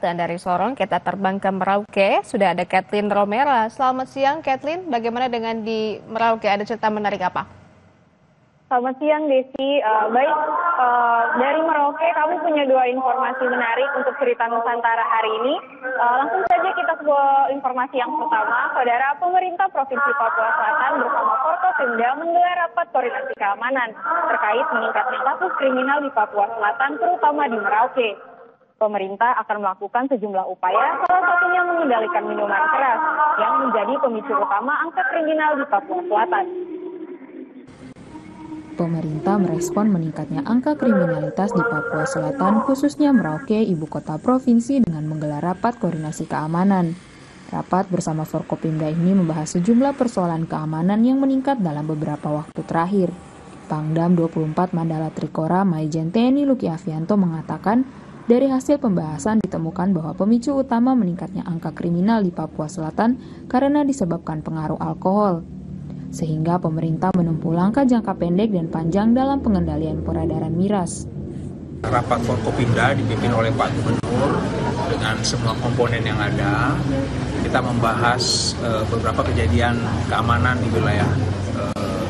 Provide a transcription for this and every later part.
Dan dari Sorong kita terbang ke Merauke, sudah ada Kathleen Romera. Selamat siang Kathleen, bagaimana dengan di Merauke, ada cerita menarik apa? Selamat siang Desi. Dari Merauke kami punya dua informasi menarik untuk cerita Nusantara hari ini. Langsung saja kita ke informasi yang pertama. Saudara, pemerintah Provinsi Papua Selatan bersama Forkopimda menggelar rapat koordinasi keamanan terkait meningkatnya kasus kriminal di Papua Selatan, terutama di Merauke. Pemerintah akan melakukan sejumlah upaya, salah satunya mengendalikan minuman keras yang menjadi pemicu utama angka kriminal di Papua Selatan. Pemerintah merespon meningkatnya angka kriminalitas di Papua Selatan, khususnya Merauke, ibu kota provinsi, dengan menggelar rapat koordinasi keamanan. Rapat bersama Forkopimda ini membahas sejumlah persoalan keamanan yang meningkat dalam beberapa waktu terakhir. Pangdam 24 Mandala Trikora Maijen TNI Luki Avianto mengatakan, dari hasil pembahasan ditemukan bahwa pemicu utama meningkatnya angka kriminal di Papua Selatan karena disebabkan pengaruh alkohol. Sehingga pemerintah menempuh langkah jangka pendek dan panjang dalam pengendalian peredaran miras. Rapat Forkopimda dipimpin oleh Pak Gubernur dengan semua komponen yang ada. Kita membahas beberapa kejadian keamanan di wilayah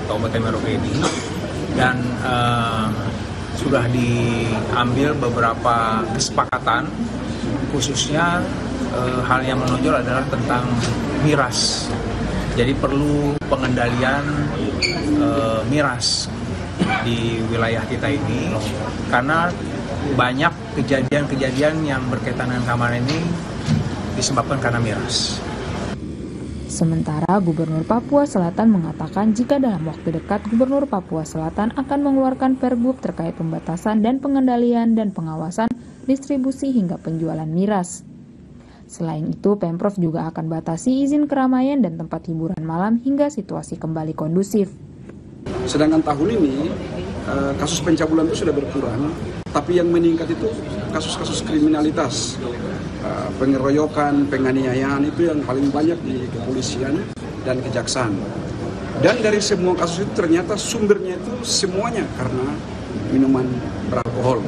Kabupaten Merauke ini, dan sudah diambil beberapa kesepakatan, khususnya hal yang menonjol adalah tentang miras. Jadi perlu pengendalian miras di wilayah kita ini, karena banyak kejadian-kejadian yang berkaitan dengan keamanan ini disebabkan karena miras. Sementara Gubernur Papua Selatan mengatakan jika dalam waktu dekat Gubernur Papua Selatan akan mengeluarkan Perbup terkait pembatasan dan pengendalian dan pengawasan distribusi hingga penjualan miras. Selain itu, Pemprov juga akan batasi izin keramaian dan tempat hiburan malam hingga situasi kembali kondusif. Sedangkan tahun ini, kasus pencabulan itu sudah berkurang, tapi yang meningkat itu kasus-kasus kriminalitas, pengeroyokan, penganiayaan itu yang paling banyak di kepolisian dan kejaksaan. Dan dari semua kasus itu ternyata sumbernya itu semuanya karena minuman beralkohol.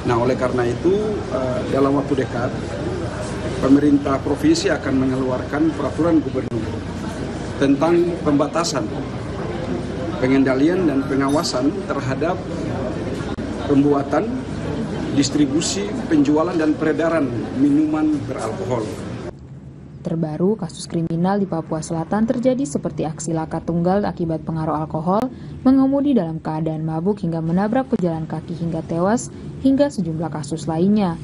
Nah, oleh karena itu, dalam waktu dekat, pemerintah provinsi akan mengeluarkan peraturan gubernur tentang pembatasan, pengendalian dan pengawasan terhadap pembuatan, distribusi, penjualan dan peredaran minuman beralkohol. Terbaru, kasus kriminal di Papua Selatan terjadi seperti aksi laka tunggal akibat pengaruh alkohol, mengemudi dalam keadaan mabuk hingga menabrak pejalan kaki hingga tewas, hingga sejumlah kasus lainnya.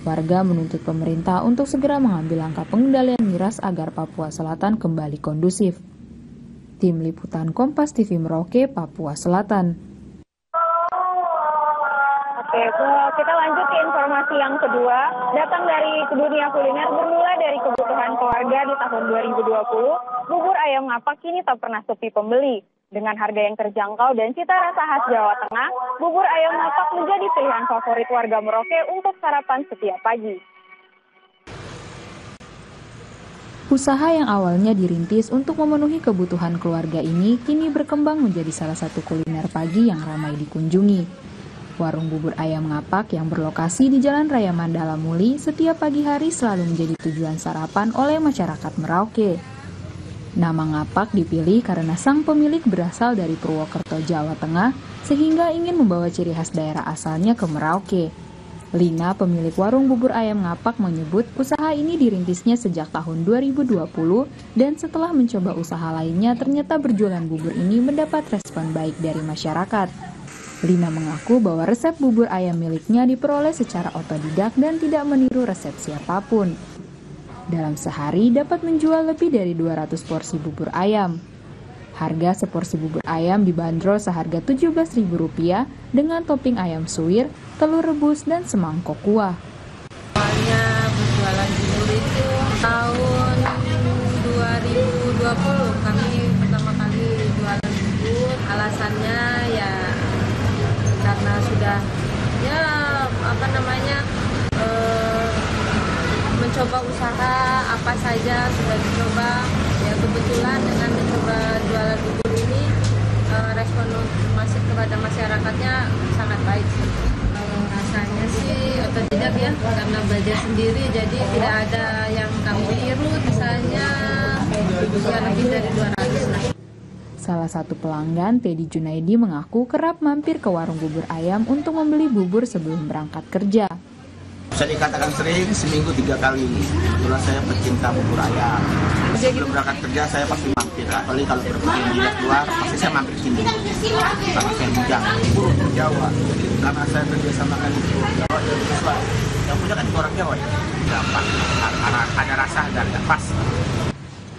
Warga menuntut pemerintah untuk segera mengambil langkah pengendalian miras agar Papua Selatan kembali kondusif. Tim Liputan Kompas TV Merauke, Papua Selatan. Oke, kita lanjut ke informasi yang kedua. Datang dari dunia kuliner, bermula dari kebutuhan keluarga di tahun 2020, bubur ayam ngapak kini tak pernah sepi pembeli. Dengan harga yang terjangkau dan cita rasa khas Jawa Tengah, bubur ayam ngapak menjadi pilihan favorit warga Merauke untuk sarapan setiap pagi. Usaha yang awalnya dirintis untuk memenuhi kebutuhan keluarga ini kini berkembang menjadi salah satu kuliner pagi yang ramai dikunjungi. Warung bubur ayam ngapak yang berlokasi di Jalan Raya Mandala Muli setiap pagi hari selalu menjadi tujuan sarapan oleh masyarakat Merauke. Nama ngapak dipilih karena sang pemilik berasal dari Purwokerto, Jawa Tengah, sehingga ingin membawa ciri khas daerah asalnya ke Merauke. Lina, pemilik warung bubur ayam ngapak, menyebut usaha ini dirintisnya sejak tahun 2020 dan setelah mencoba usaha lainnya ternyata berjualan bubur ini mendapat respon baik dari masyarakat. Lina mengaku bahwa resep bubur ayam miliknya diperoleh secara otodidak dan tidak meniru resep siapapun. Dalam sehari dapat menjual lebih dari 200 porsi bubur ayam. Harga seporsi bubur ayam dibanderol seharga Rp17.000 dengan topping ayam suwir, telur rebus, dan semangkok kuah. Awalnya berjualan bubur itu tahun 2020 kami pertama kali jualan bubur. Alasannya ya karena sudah mencoba usaha apa saja sudah dicoba, ya kebetulan dengan mencoba jualan bubur ini respon masih kepada masyarakatnya sangat baik. Rasanya sih otodidak ya, karena belajar sendiri jadi tidak ada yang kami tiru, misalnya ya lebih dari 200 lah. Salah satu pelanggan, Teddy Junaidi, mengaku kerap mampir ke warung bubur ayam untuk membeli bubur sebelum berangkat kerja. Bisa dikatakan sering, seminggu 3 kali. Kebetulan saya pecinta bubur ayam. Sebelum berangkat kerja saya pasti mampir. Apalagi kalau berpergian di luar, pasti saya mampir sini. Karena saya bujang bubur Jawa. Karena saya kerja sama kan bubur Jawa dan Jawa. Yang punya kan orang Jawa ya. Gampang. Ada rasa dan pas.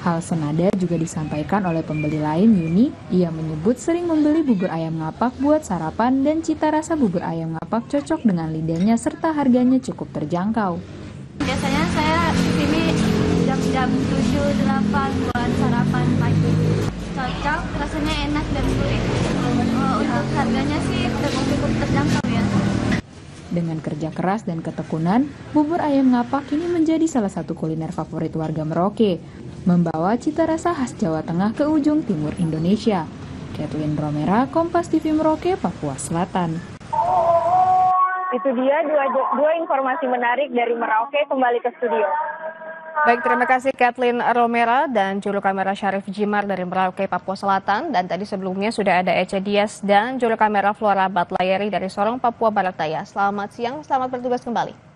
Hal senada juga disampaikan oleh pembeli lain, Yuni. Ia menyebut sering membeli bubur ayam ngapak buat sarapan dan cita rasa bubur ayam ngapak cocok dengan lidahnya serta harganya cukup terjangkau. Biasanya saya kesini jam-jam 7-8 buat sarapan pagi. Cocok, rasanya enak dan gurih. Untuk harganya sih cukup terjangkau ya. Dengan kerja keras dan ketekunan, bubur ayam ngapak kini menjadi salah satu kuliner favorit warga Merauke, membawa cita rasa khas Jawa Tengah ke ujung timur Indonesia. Kathleen Romera, Kompas TV Merauke, Papua Selatan. Itu dia dua informasi menarik dari Merauke. Kembali ke studio. Baik, terima kasih Kathleen Romera dan juru kamera Syarif Jimar dari Merauke, Papua Selatan. Dan tadi sebelumnya sudah ada Ece Dias dan juru kamera Flora Batlayeri dari Sorong, Papua Barat Daya. Selamat siang, selamat bertugas kembali.